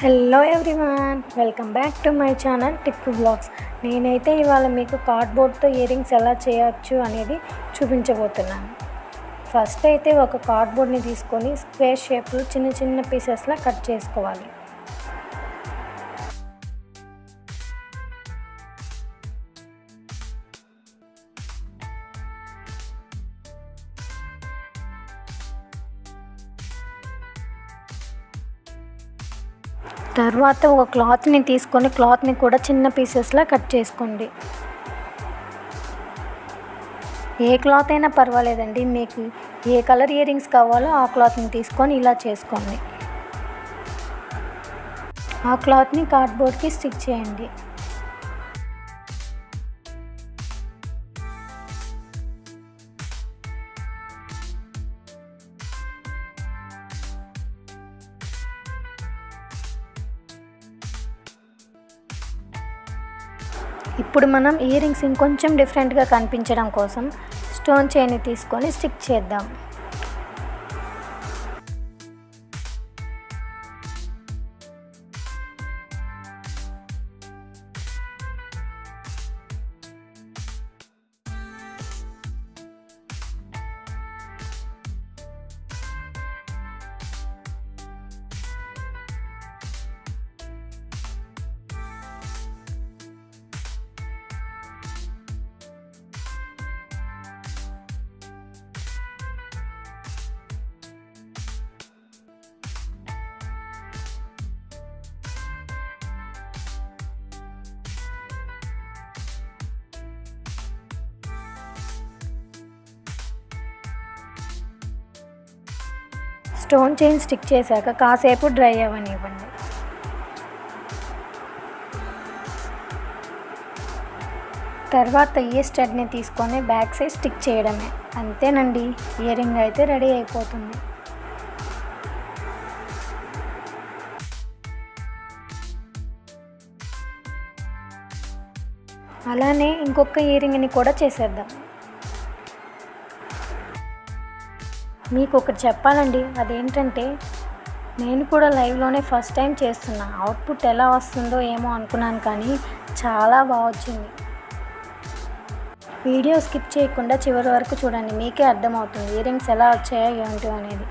Hello everyone, welcome back to my channel Tippu blogs. నేనైతే ఇవాళ మీకు కార్డ్బోర్డ్తో ఇయర్ రింగ్స్ ఎలా చేయొచ్చు అనేది చూపించబోతున్నాను. ఫస్ట్ అయితే ఒక కార్డ్బోర్డ్ని తీసుకొని స్క్వేర్ షేప్లో చిన్న చిన్న పీసెస్లా కట్ చేసుకోవాలి. తర్వాత ఒక క్లాత్ని తీసుకొని క్లాత్ని కూడా చిన్న పీసెస్లా కట్ చేసుకోండి. ఏ క్లాత్ అయినా పర్వాలేదండి, మీకు ఏ కలర్ ఇయర్ రింగ్స్ కావాలో ఆ క్లాత్ని తీసుకొని ఇలా చేసుకోండి. ఆ క్లాత్ని కార్డ్బోర్డ్కి స్టిక్ చేయండి. ఇప్పుడు మనం ఇయర్ రింగ్స్ ఇంకొంచెం డిఫరెంట్గా కనిపించడం కోసం స్టోన్ చైన్ని తీసుకొని స్టిక్ చేద్దాం. స్టోన్ చైన్ స్టిక్ చేశాక కాసేపు డ్రై అవ్వనివ్వండి. తర్వాత ఈ స్టడ్ని తీసుకొని బ్యాక్ సైడ్ స్టిక్ చేయడమే. అంతేనండి, ఇయర్ రింగ్ అయితే రెడీ అయిపోతుంది. అలానే ఇంకొక ఇయర్ రింగ్ని కూడా చేసేద్దాం. మీకు ఒకటి చెప్పాలండి, అదేంటంటే నేను కూడా లైవ్లోనే ఫస్ట్ టైం చేస్తున్నా. అవుట్పుట్ ఎలా వస్తుందో ఏమో అనుకున్నాను, కానీ చాలా బాగా వచ్చింది. వీడియో స్కిప్ చేయకుండా చివరి వరకు చూడండి, మీకే అర్థమవుతుంది ఇయర్ రింగ్స్ ఎలా వచ్చాయో ఏంటో అనేది.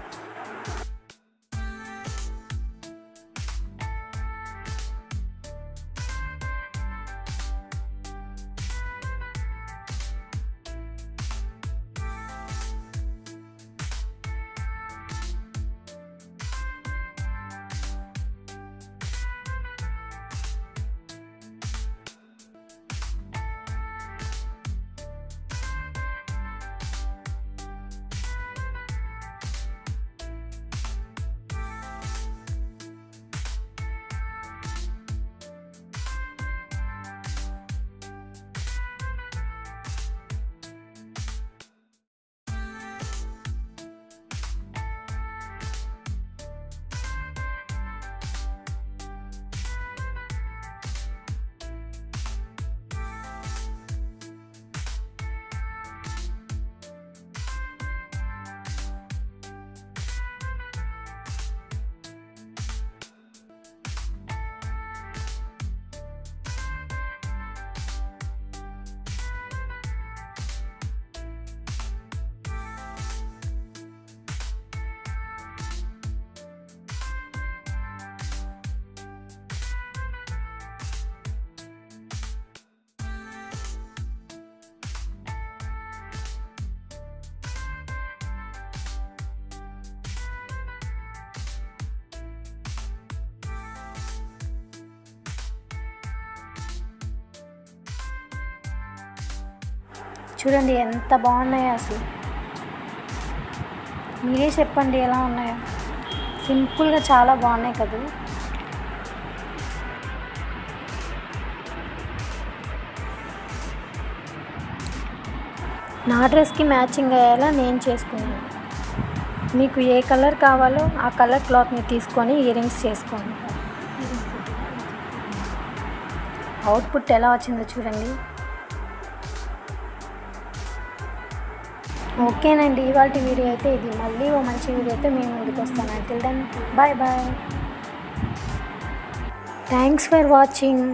చూడండి ఎంత బాగున్నాయో, అసలు మీరే చెప్పండి ఎలా ఉన్నాయో. సింపుల్గా చాలా బాగున్నాయి కదా. నా డ్రెస్కి మ్యాచింగ్ అయ్యేలా నేను చేసుకున్నాను. మీకు ఏ కలర్ కావాలో ఆ కలర్ క్లాత్ని తీసుకొని ఇయర్ రింగ్స్ చేసుకోండి. అవుట్పుట్ ఎలా వచ్చిందో చూడండి. ఓకేనండి, ఇవాళ వీడియో అయితే ఇది. మళ్ళీ ఓ మంచి వీడియోతో మేము ముందుకు వస్తాను. Until then bye bye. Thanks for watching.